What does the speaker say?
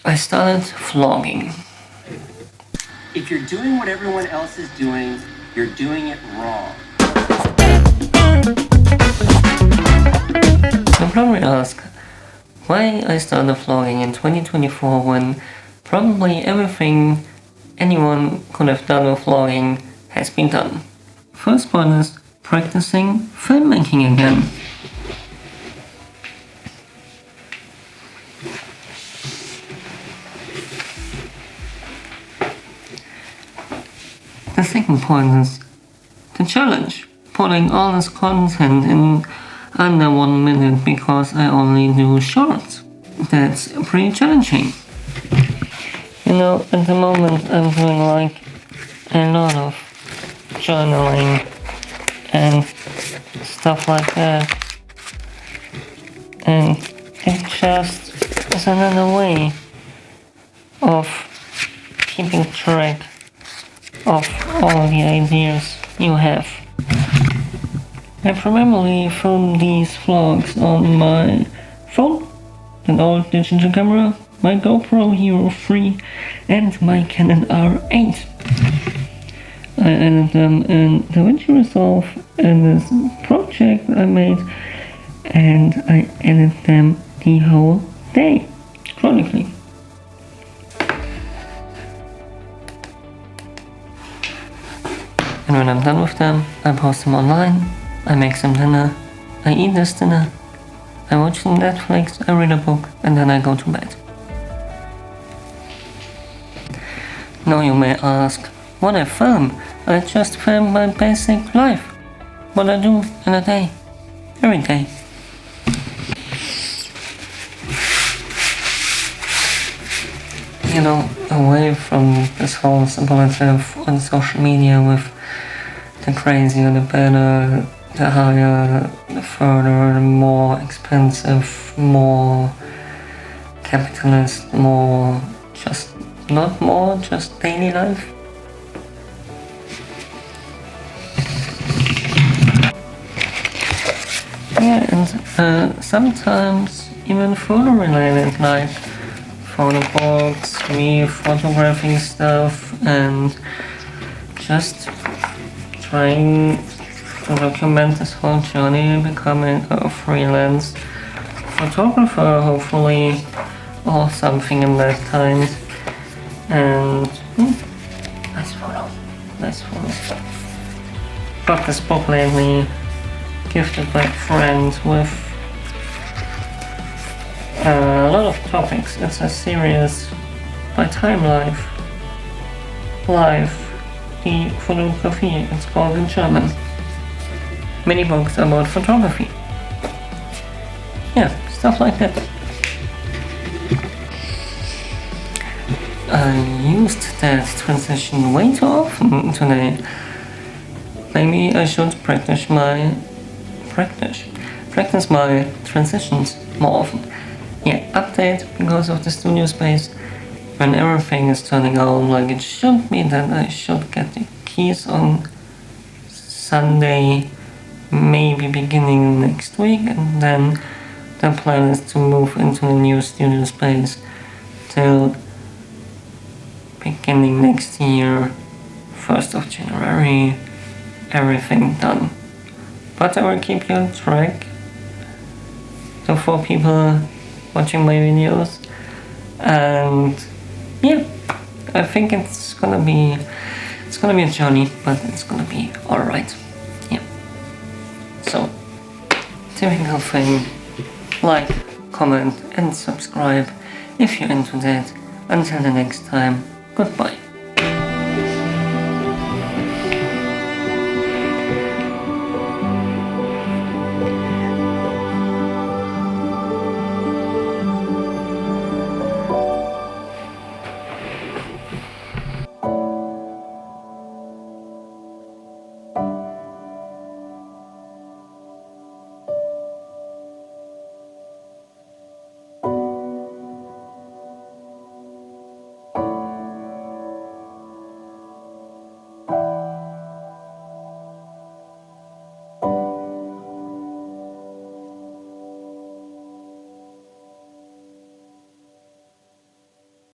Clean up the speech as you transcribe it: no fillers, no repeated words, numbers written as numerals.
I started vlogging. If you're doing what everyone else is doing, you're doing it wrong. You'll probably ask why I started vlogging in 2024 when probably everything anyone could have done with vlogging has been done. First part is practicing filmmaking again. The second point is the challenge, putting all this content in under 1 minute because I only do shorts. That's pretty challenging. You know, at the moment I'm doing like a lot of journaling and stuff like that. And it just is another way of keeping track of all the ideas you have. I primarily film these vlogs on my phone, an old digital camera, my GoPro Hero 3 and my Canon R8. I edit them in DaVinci Resolve in this project I made, and I edit them the whole day, chronically. And when I'm done with them, I post them online, I make some dinner, I eat this dinner, I watch some Netflix, I read a book, and then I go to bed. Now you may ask, what I film? I just film my basic life. What I do in a day, every day. You know, away from this whole superlative on social media with the crazier, the better, the higher, the further, the more expensive, more capitalist, more just, not more, just daily life. Yeah, and sometimes even photo related, like photo books, me photographing stuff, and just trying to document this whole journey, becoming a freelance photographer, hopefully, or something in that kind. And nice photo, nice photo. Got this book lately, gifted by a friend, with a lot of topics. It's a series by Time Life, die Fotografie, it's called in German. Many books about photography. Yeah, stuff like that. I used that transition way too often today. Maybe I should practice my transitions more often. Yeah, update because of the studio space. When everything is turning out like it should be, then I should get the keys on Sunday, maybe beginning next week, and then the plan is to move into the new studio space till beginning next year, 1st of January, everything done. But I will keep you on track. So for people watching my videos, and yeah, I think it's gonna be a journey, but it's gonna be alright. Yeah. So, typical thing, like, comment and subscribe if you're into that. Until the next time, goodbye.